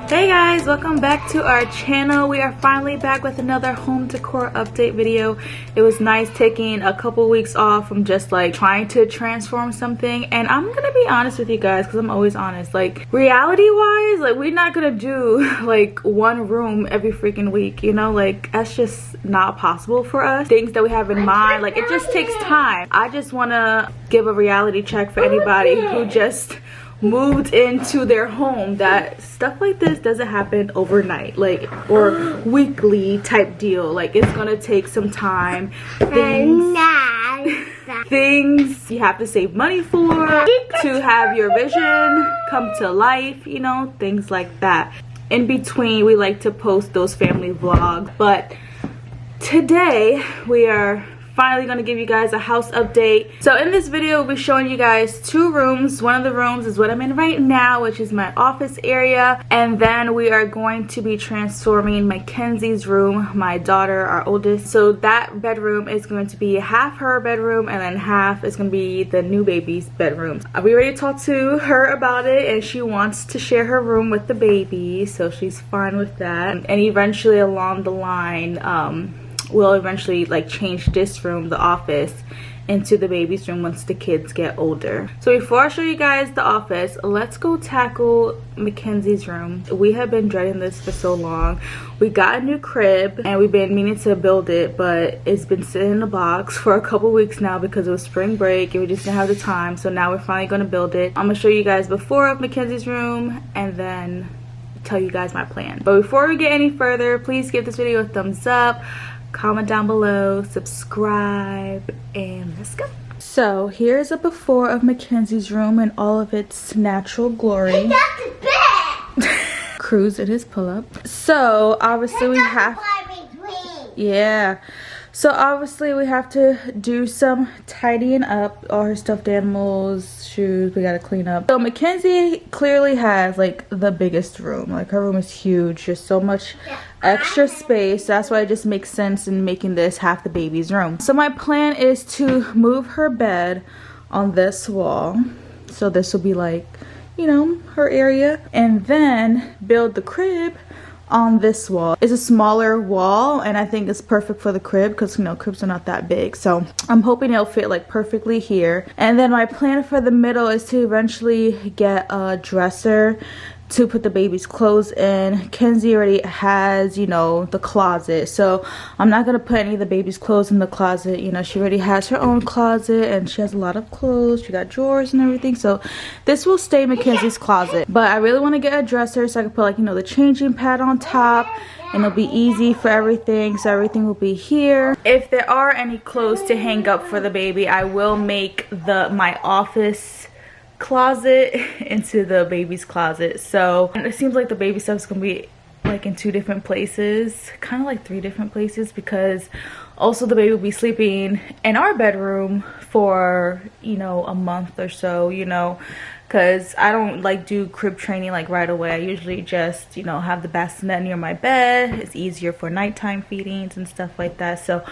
Hey guys, welcome back to our channel. We are finally back with another home decor update video. It was nice taking a couple weeks off from just like trying to transform something, and I'm gonna be honest with you guys because I'm always honest. Like reality wise, like we're not gonna do like one room every freaking week, you know, like that's just not possible for us. Things that we have in mind, like it just takes time. I just want to give a reality check for anybody who just moved into their home, that stuff like this doesn't happen overnight, like, or weekly type deal. Like it's gonna take some time. Things you have to save money for to have your vision come to life, you know, things like that. In between, we like to post those family vlogs, but today we are finally going to give you guys a house update. So in this video, we'll be showing you guys two rooms. One of the rooms is what I'm in right now, which is my office area, and then we are going to be transforming Mackenzie's room, my daughter, our oldest. So that bedroom is going to be half her bedroom and then half is going to be the new baby's bedroom. We already talked to her about it and she wants to share her room with the baby, so she's fine with that. And eventually along the line, we'll eventually like change this room, the office, into the baby's room once the kids get older. So before I show you guys the office, let's go tackle Mackenzie's room. We have been dreading this for so long. We got a new crib and we've been meaning to build it, but it's been sitting in a box for a couple weeks now because it was spring break and we just didn't have the time. So now we're finally going to build it. I'm going to show you guys before of Mackenzie's room and then tell you guys my plan. But before we get any further, please give this video a thumbs up, comment down below, subscribe, and let's go. So here's a before of Mackenzie's room in all of its natural glory. Cruise in his pull-up. So obviously we have, yeah, so obviously we have to do some tidying up. All her stuffed animals, shoes, we gotta clean up. So Mackenzie clearly has like the biggest room. Like her room is huge, just so much extra space. That's why it just makes sense in making this half the baby's room. So my plan is to move her bed on this wall. So this will be like, you know, her area, and then build the crib on this wall. It's a smaller wall and I think it's perfect for the crib because, you know, cribs are not that big. So I'm hoping it'll fit like perfectly here. And then my plan for the middle is to eventually get a dresser to put the baby's clothes in. Kenzie already has, you know, the closet, so I'm not gonna put any of the baby's clothes in the closet. You know, she already has her own closet and she has a lot of clothes. She got drawers and everything, so this will stay Mackenzie's closet. But I really want to get a dresser so I can put, like, you know, the changing pad on top, and it'll be easy for everything, so everything will be here. If there are any clothes to hang up for the baby, I will make my office closet into the baby's closet. So it seems like the baby stuff's gonna be like in two different places, kind of like three different places, because also the baby will be sleeping in our bedroom for, you know, a month or so, you know, because I don't like do crib training like right away. I usually just, you know, have the bassinet near my bed. It's easier for nighttime feedings and stuff like that. So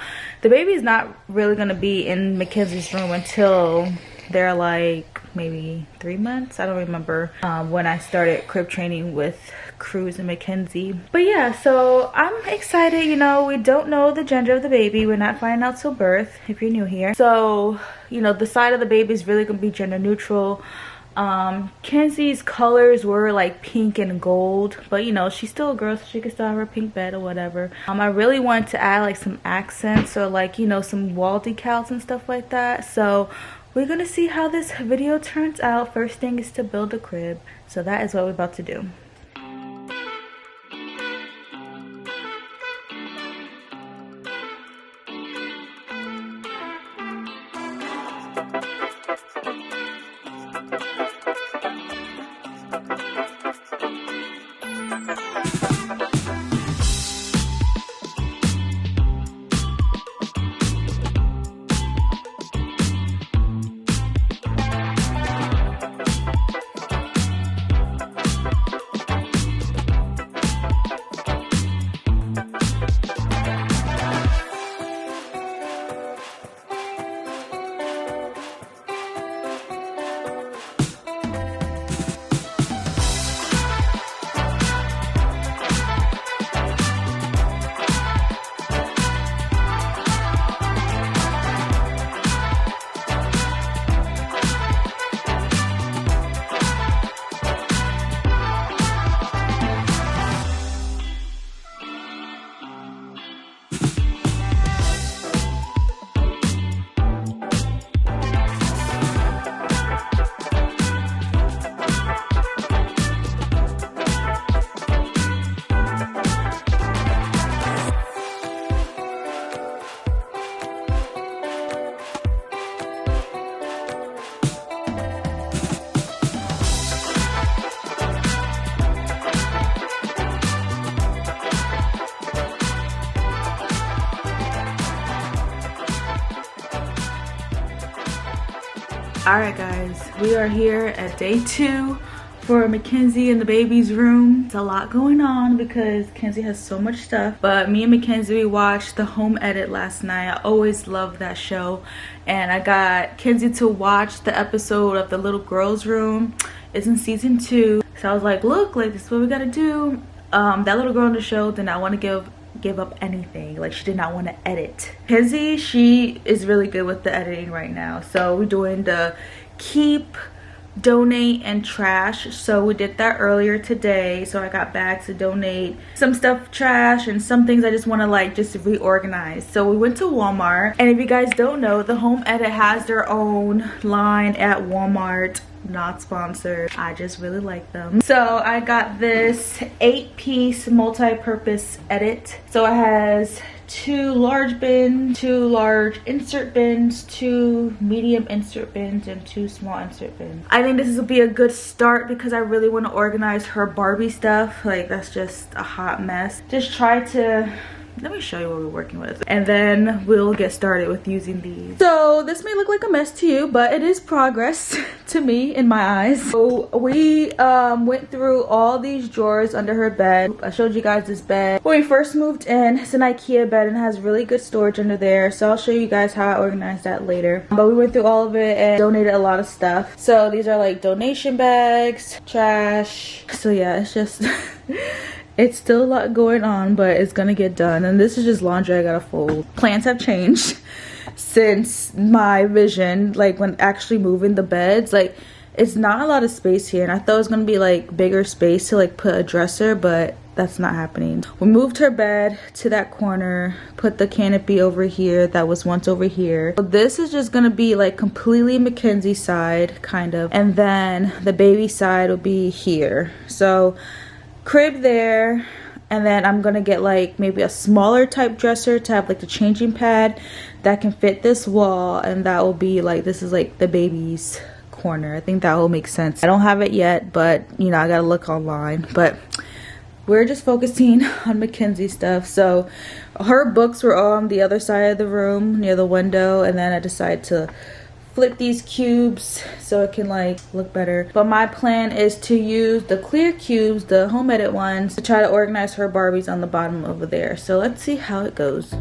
the baby's not really gonna be in Mackenzie's room until they're like maybe 3 months. I don't remember when I started crib training with Cruz and Mackenzie. But yeah, so I'm excited. You know, we don't know the gender of the baby. We're not finding out till birth if you're new here. So, you know, the side of the baby is really gonna be gender neutral. Kenzie's colors were like pink and gold, but you know, she's still a girl, so she can still have her pink bed or whatever. I really wanted to add like some accents or like, you know, some wall decals and stuff like that. So we're gonna see how this video turns out. First thing is to build a crib, so that is what we're about to do. Alright guys, we are here at day 2 for Mackenzie and the baby's room. It's a lot going on because Kenzie has so much stuff. But me and Mackenzie, we watched the home edit last night. I always love that show. And I got Kenzie to watch the episode of the little girl's room. It's in season 2. So I was like, look, like this is what we gotta do. That little girl in the show did not want to give up anything. Like, she did not want to edit. Kenzie, she is really good with the editing right now. So we're doing the keep, donate, and trash. So we did that earlier today. So I got bags to donate some stuff, trash, and some things I just want to like just reorganize. So we went to Walmart, and if you guys don't know, the home edit has their own line at Walmart. Not sponsored, I just really like them. So I got this 8-piece multi-purpose edit. So it has 2 large bins, 2 large insert bins, 2 medium insert bins, and 2 small insert bins. I think this will be a good start because I really want to organize her Barbie stuff. Like, that's just a hot mess. Just try to, let me show you what we're working with, and then we'll get started with using these. So this may look like a mess to you, but it is progress to me in my eyes. So we went through all these drawers under her bed. I showed you guys this bed when we first moved in. It's an IKEA bed and has really good storage under there. So I'll show you guys how I organized that later. But we went through all of it and donated a lot of stuff. So these are like donation bags, trash. So yeah, it's just it's still a lot going on, but it's gonna get done. And this is just laundry I gotta fold. Plans have changed since my vision, like when actually moving the beds. Like, it's not a lot of space here, and I thought it was gonna be like bigger space to like put a dresser, but that's not happening. We moved her bed to that corner, put the canopy over here that was once over here. So this is just gonna be like completely Mackenzie's side, kind of, and then the baby side will be here. So crib there, and then I'm gonna get like maybe a smaller type dresser to have like the changing pad that can fit this wall, and that will be like, this is like the baby's corner. I think that will make sense. I don't have it yet, but you know, I gotta look online. But we're just focusing on Mackenzie's stuff. So her books were all on the other side of the room near the window, and then I decided to flip these cubes so it can like look better. But my plan is to use the clear cubes, the home edit ones, to try to organize her Barbies on the bottom over there. So let's see how it goes.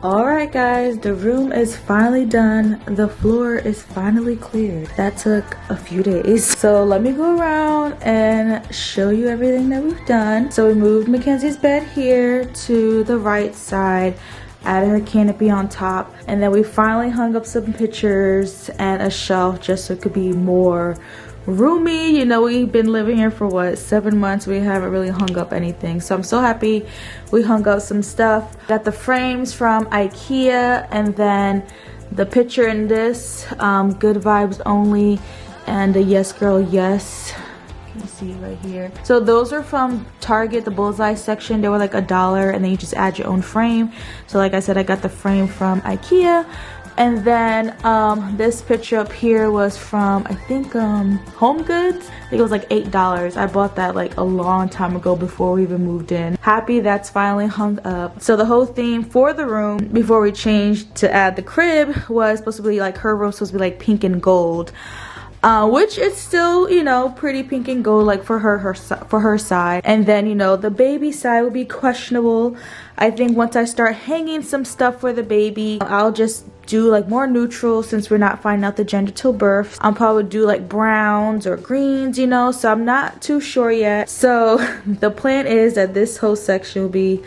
Alright guys, the room is finally done. The floor is finally cleared. That took a few days. So let me go around and show you everything that we've done. So we moved Mackenzie's bed here to the right side, added her canopy on top, and then we finally hung up some pictures and a shelf just so it could be more roomy. You know, we've been living here for what, 7 months. We haven't really hung up anything, so I'm so happy we hung up some stuff. Got the frames from IKEA, and then the picture in this, good vibes only, and the yes girl yes. You can see right here. So those are from Target, the bullseye section. They were like $1, and then you just add your own frame. So like I said, I got the frame from IKEA. And then this picture up here was from, I think, Home Goods. I think it was like $8. I bought that like a long time ago before we even moved in. Happy that's finally hung up. So the whole theme for the room before we changed to add the crib was supposed to be like, her room was supposed to be like pink and gold. Which is still, you know, pretty pink and gold, like for her side. And then, you know, the baby side would be questionable. I think once I start hanging some stuff for the baby, I'll just do like more neutral since we're not finding out the gender till birth. I'll probably do like browns or greens, you know, so I'm not too sure yet. So the plan is that this whole section will be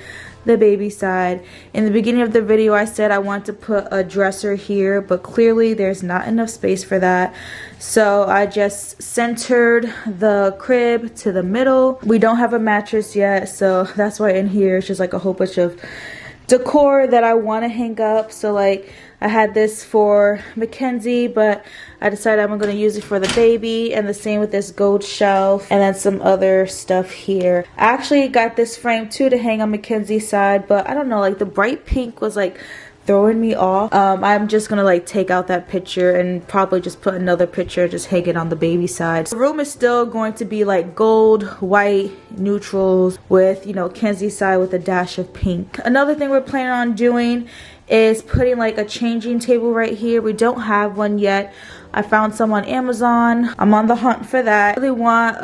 the baby side. In the beginning of the video I said I want to put a dresser here, but clearly there's not enough space for that, so I just centered the crib to the middle. We don't have a mattress yet, so that's why in here it's just like a whole bunch of decor that I want to hang up. So like I had this for Mackenzie, but I decided I'm going to use it for the baby, and the same with this gold shelf and then some other stuff here. I actually got this frame too to hang on Mackenzie's side, but I don't know, like the bright pink was like throwing me off. I'm just gonna like take out that picture and probably just put another picture, just hang it on the baby side. The room is still going to be like gold, white, neutrals with, you know, Kenzie's side with a dash of pink. Another thing we're planning on doing is putting like a changing table right here. We don't have one yet. I found some on Amazon. I'm on the hunt for that. I really want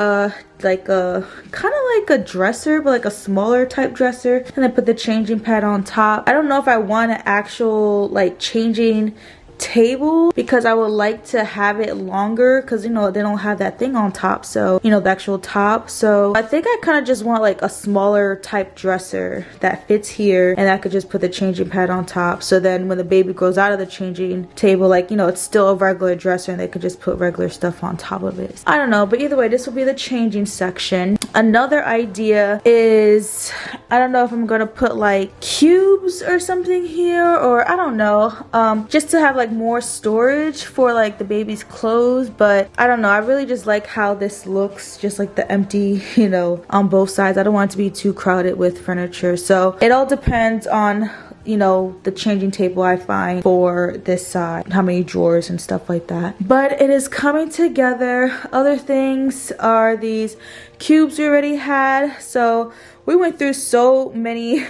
like a kind of like a dresser, but like a smaller type dresser, and then put the changing pad on top. I don't know if I want an actual like changing table because I would like to have it longer, because you know they don't have that thing on top, so you know, the actual top. So I think I kind of just want like a smaller type dresser that fits here, and I could just put the changing pad on top, so then when the baby grows out of the changing table, like, you know, it's still a regular dresser and they could just put regular stuff on top of it. I don't know, but either way, this will be the changing section. Another idea is, I don't know if I'm gonna put like cubes or something here, or I don't know, just to have like more storage for like the baby's clothes. But I don't know, I really just like how this looks, just like the empty, you know, on both sides. I don't want it to be too crowded with furniture, so it all depends on, you know, the changing table I find for this side, how many drawers and stuff like that. But it is coming together. Other things are these cubes we already had. So we went through so many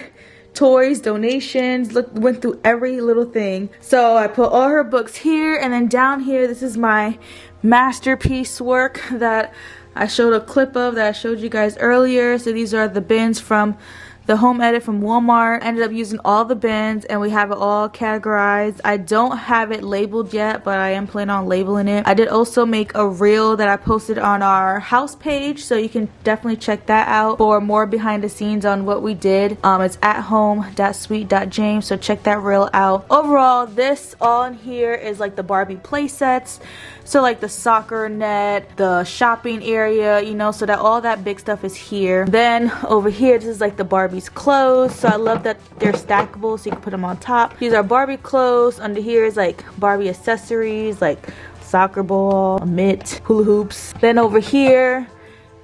toys, donations, went through every little thing. So I put all her books here, and then down here, this is my masterpiece work that I showed a clip of, that I showed you guys earlier. So these are the bins from the home edit from Walmart. I ended up using all the bins, and we have it all categorized. I don't have it labeled yet, but I am planning on labeling it. I did also make a reel that I posted on our house page, so you can definitely check that out for more behind the scenes on what we did. It's athome.sweet.james, so check that reel out. Overall, this all in here is like the Barbie play sets. So like the soccer net, the shopping area, you know, so that all that big stuff is here. Then over here, this is like the Barbie's clothes. So I love that they're stackable, so you can put them on top. These are Barbie clothes. Under here is like Barbie accessories, like soccer ball, a mitt, hula hoops. Then over here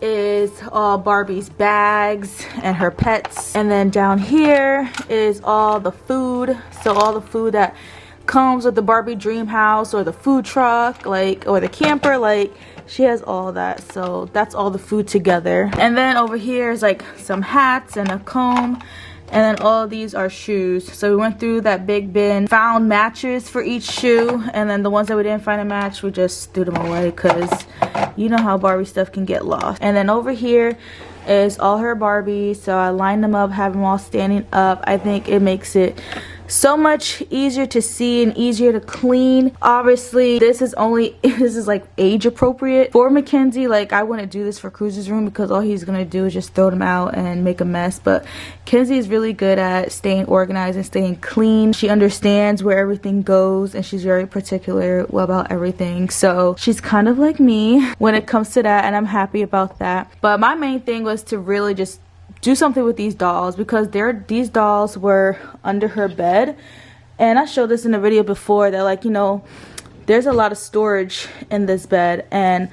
is all Barbie's bags and her pets. And then down here is all the food. So all the food that comes with the Barbie dream house, or the food truck, like, or the camper, like she has all that. So that's all the food together. And then over here is like some hats and a comb, and then all of these are shoes. So we went through that big bin, found matches for each shoe, and then the ones that we didn't find a match, we just threw them away, because you know how Barbie stuff can get lost. And then over here is all her Barbies. So I lined them up, have them all standing up. I think it makes it so much easier to see and easier to clean. Obviously this is like age appropriate for Mackenzie. Like I wouldn't do this for Cruz's room, because all he's gonna do is just throw them out and make a mess. But Kenzie is really good at staying organized and staying clean. She understands where everything goes, and she's very particular about everything. So she's kind of like me when it comes to that, and I'm happy about that. But my main thing was to really just do something with these dolls, because these dolls were under her bed, and I showed this in a video before that, like, you know, there's a lot of storage in this bed, and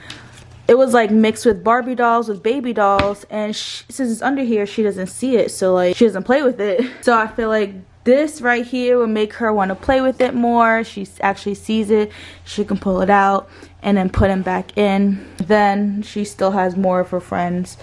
it was like mixed with Barbie dolls with baby dolls, and since it's under here, she doesn't see it, so like she doesn't play with it. So I feel like this right here will make her want to play with it more. She actually sees it, she can pull it out and then put him back in. Then she still has more of her friends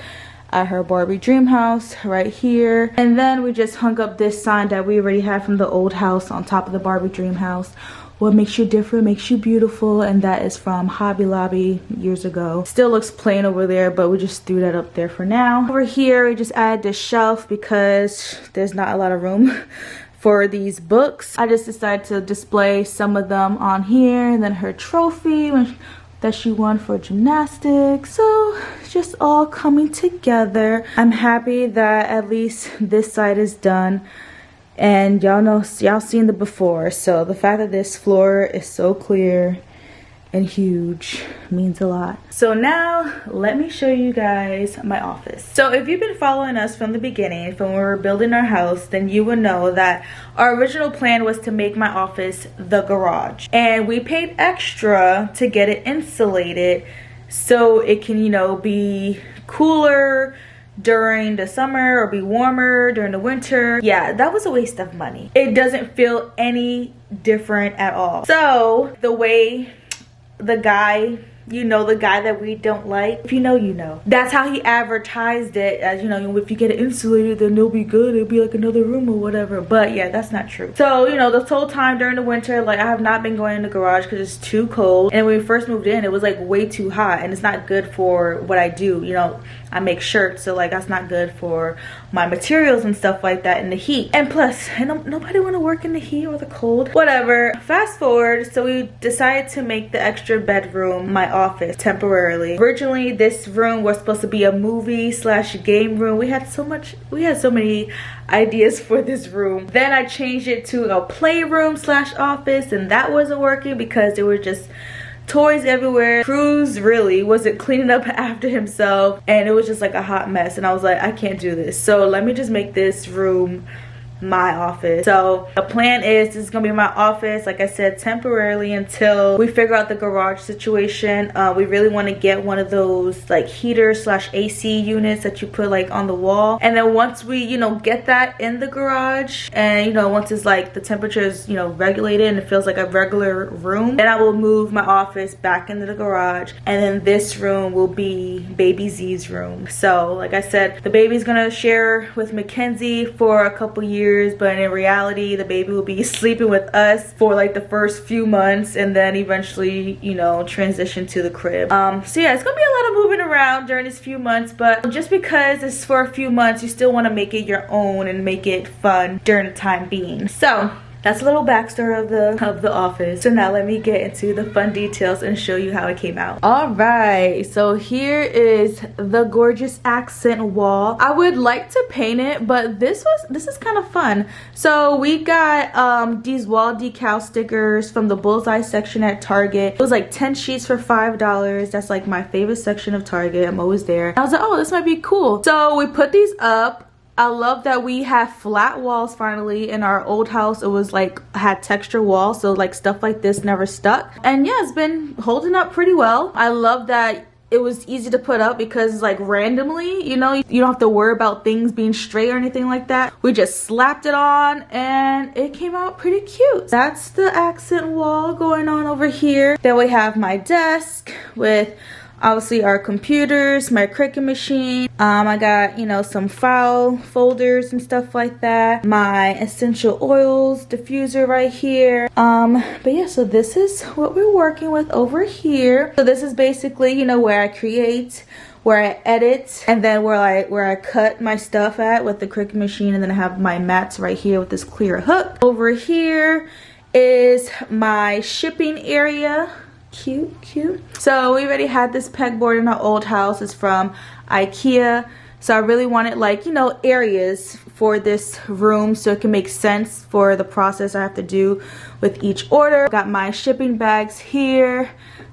at her Barbie dream house right here. And then we just hung up this sign that we already had from the old house on top of the Barbie dream house. what makes you different makes you beautiful, and that is from Hobby Lobby years ago. Still looks plain over there, but we just threw that up there for now. Over here we just added this shelf because there's not a lot of room for these books. I just decided to display some of them on here, and then her trophy that she won for gymnastics. So just all coming together. I'm happy that at least this side is done. And y'all seen the before, so the fact that this floor is so clear and huge means a lot. So now let me show you guys my office. So if you've been following us from the beginning, from when we were building our house, then you would know that our original plan was to make my office the garage, and we paid extra to get it insulated so it can, you know, be cooler during the summer or be warmer during the winter. Yeah, that was a waste of money. It doesn't feel any different at all. So the way the guy, you know, the guy that we don't like, if you know, you know, that's how he advertised it, as, you know, if you get it insulated then it'll be good, it'll be like another room or whatever. But yeah, that's not true. So, you know, this whole time during the winter, like, I have not been going in the garage because it's too cold, and when we first moved in it was like way too hot, and it's not good for what I do. You know, I make shirts, so like that's not good for my materials and stuff like that in the heat. And plus, nobody want to work in the heat or the cold. Whatever. Fast forward, so we decided to make the extra bedroom my office temporarily. Originally, this room was supposed to be a movie / game room. We had so many ideas for this room. Then I changed it to a playroom / office, and that wasn't working because there were just toys everywhere. Cruz really wasn't cleaning up after himself, and it was just like a hot mess, and I was like, I can't do this, so let me just make this room my office. So the plan is this is gonna be my office, like I said, temporarily until we figure out the garage situation. We really want to get one of those like heater / AC units that you put like on the wall, and then once we, you know, get that in the garage, and, you know, once it's like the temperature is, you know, regulated and it feels like a regular room, then I will move my office back into the garage, and then this room will be baby Z's room. So like I said, the baby's gonna share with Mackenzie for a couple years, but in reality the baby will be sleeping with us for like the first few months, and then eventually, you know, transition to the crib. So yeah, it's gonna be a lot of moving around during these few months, but just because it's for a few months, you still want to make it your own and make it fun during the time being. So that's a little backstory of the office. So now let me get into the fun details and show you how it came out. All right, so here is the gorgeous accent wall. I would like to paint it, but this is kind of fun. So we got these wall decal stickers from the Bullseye section at Target. It was like 10 sheets for $5. That's like my favorite section of Target. I'm always there. I was like, oh, this might be cool. So we put these up. I love that we have flat walls finally. In our old house, it was like had texture walls, so like stuff like this never stuck. And yeah, it's been holding up pretty well. I love that it was easy to put up because like randomly, you know, you don't have to worry about things being straight or anything like that. We just slapped it on and it came out pretty cute. That's the accent wall going on over here. Then we have my desk with obviously our computers, my Cricut machine. I got, you know, some file folders and stuff like that. My essential oils diffuser right here. But yeah, so this is what we're working with over here. So this is basically, you know, where I create, where I edit, and then where I cut my stuff at with the Cricut machine, and then I have my mats right here with this clear hook. Over here is my shipping area. Cute. So we already had this pegboard in our old house. It's from IKEA. So I really wanted, like, you know, areas for this room so it can make sense for the process I have to do with each order. Got my shipping bags here.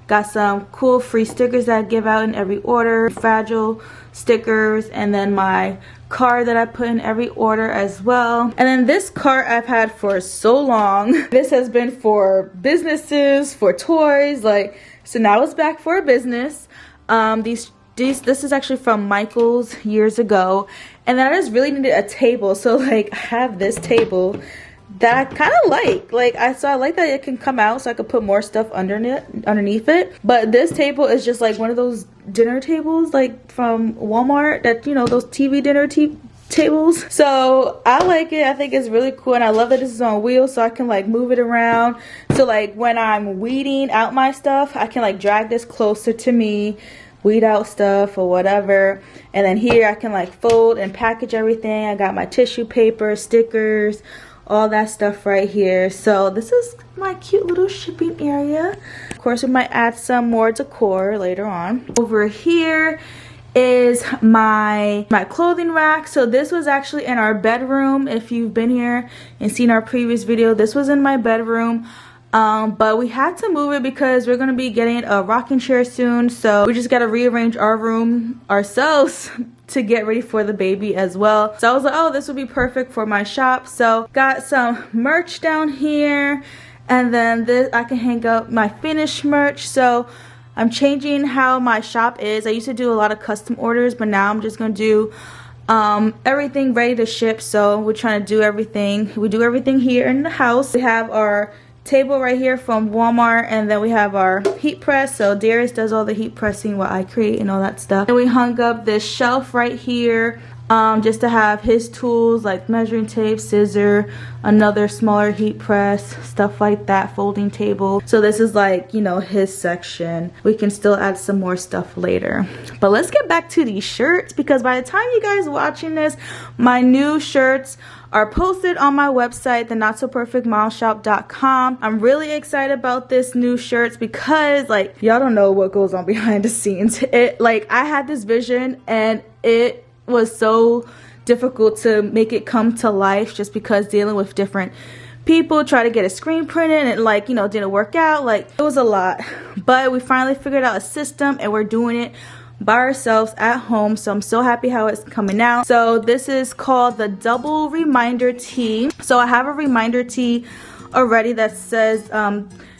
Got some cool free stickers that I give out in every order. Fragile stickers, and then my card that I put in every order as well. And then this cart I've had for so long. This has been for businesses, for toys, like, so now it's back for a business. This is actually from Michael's years ago, and then I just really needed a table, so like I have this table that I kind of like I like that it can come out so I could put more stuff underneath it. But this table is just like one of those dinner tables like from Walmart, that, you know, those TV dinner tables. So I like it. I think it's really cool, and I love that this is on wheels, so I can like move it around. So like when I'm weeding out my stuff, I can like drag this closer to me, weed out stuff or whatever. And then here I can like fold and package everything. I got my tissue paper, stickers, all that stuff right here. So this is my cute little shipping area. Of course, we might add some more decor later on. Over here is my clothing rack. So this was actually in our bedroom. If you've been here and seen our previous video, this was in my bedroom. But we had to move it because we're going to be getting a rocking chair soon. So we just got to rearrange our room ourselves to get ready for the baby as well. So I was like, oh, this would be perfect for my shop. So got some merch down here, and then this I can hang up my finished merch. So I'm changing how my shop is. I used to do a lot of custom orders, but now I'm just gonna do everything ready to ship. So we're trying to do everything. We do everything here in the house. We have our table right here from Walmart, and then we have our heat press. So Darius does all the heat pressing while I create and all that stuff. And we hung up this shelf right here just to have his tools like measuring tape, scissor, another smaller heat press, stuff like that, folding table. So this is like, you know, his section. We can still add some more stuff later. But let's get back to these shirts, because by the time you guys watching this, my new shirts are posted on my website, thenotsoperfectmomshop.com. I'm really excited about this new shirts because like y'all don't know what goes on behind the scenes. It like I had this vision and it was so difficult to make it come to life, just because dealing with different people, try to get a screen printed, and it like, you know, didn't work out. Like it was a lot, but we finally figured out a system and we're doing it by ourselves at home. So I'm so happy how it's coming out. So this is called the double reminder tee. So I have a reminder tee already that says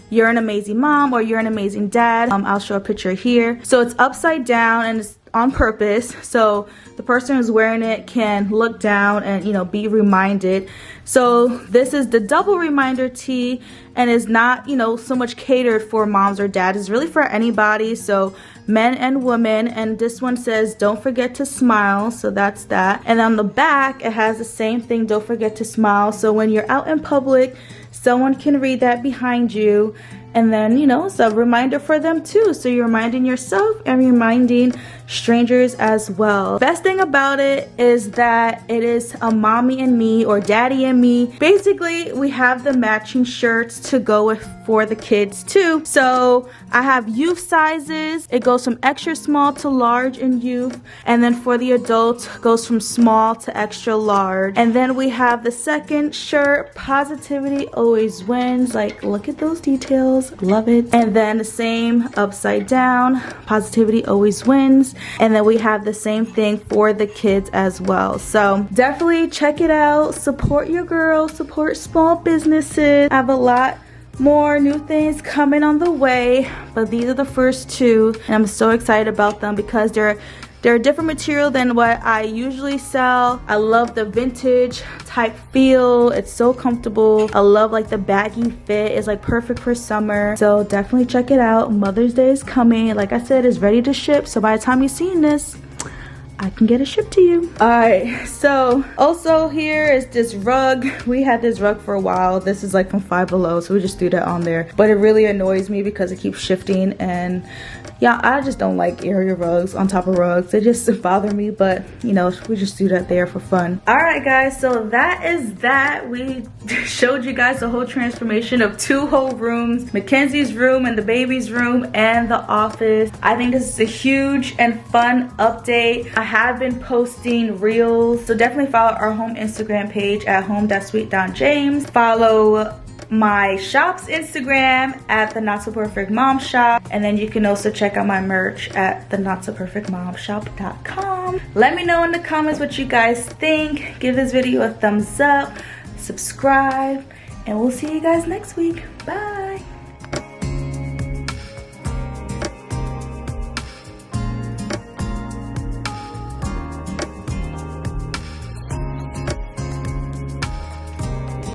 you're an amazing mom or you're an amazing dad. I'll show a picture here. So it's upside down and it's on purpose, so the person who's wearing it can look down and, you know, be reminded. So this is the double reminder tee, and is not, you know, so much catered for moms or dads. It's really for anybody, so men and women. And this one says don't forget to smile, so that's that. And on the back it has the same thing, don't forget to smile. So when you're out in public, someone can read that behind you, and then, you know, it's a reminder for them too. So you're reminding yourself and reminding strangers as well. Best thing about it is that it is a mommy and me or daddy and me. Basically, we have the matching shirts to go with for the kids too. So I have youth sizes. It goes from extra small to large in youth, and then for the adults goes from small to extra large. And then we have the second shirt, positivity always wins. Like, look at those details, love it. And then the same upside down, positivity always wins. And then we have the same thing for the kids as well. So definitely check it out, support your girls, support small businesses. I have a lot more new things coming on the way, but these are the first two, and I'm so excited about them because they're a different material than what I usually sell. I love the vintage type feel. It's so comfortable. I love like the baggy fit. It's like perfect for summer. So definitely check it out. Mother's Day is coming. Like I said, it's ready to ship. So by the time you're seeing this, I can get it shipped to you. Alright, so also here is this rug. We had this rug for a while. This is like from Five Below, so we just threw that on there. But it really annoys me because it keeps shifting, and yeah, I just don't like area rugs on top of rugs. They just bother me, but you know, we just do that there for fun. Alright guys, so that is that. We showed you guys the whole transformation of 2 whole rooms, Mackenzie's room and the baby's room and the office. I think this is a huge and fun update. I have been posting reels, so definitely follow our home Instagram page at home.sweet.james. Follow my shop's Instagram at the Not So Perfect Mom Shop, and then you can also check out my merch at the notsoperfectmomshop.com. Let me know in the comments what you guys think. Give this video a thumbs up, subscribe, and we'll see you guys next week. Bye.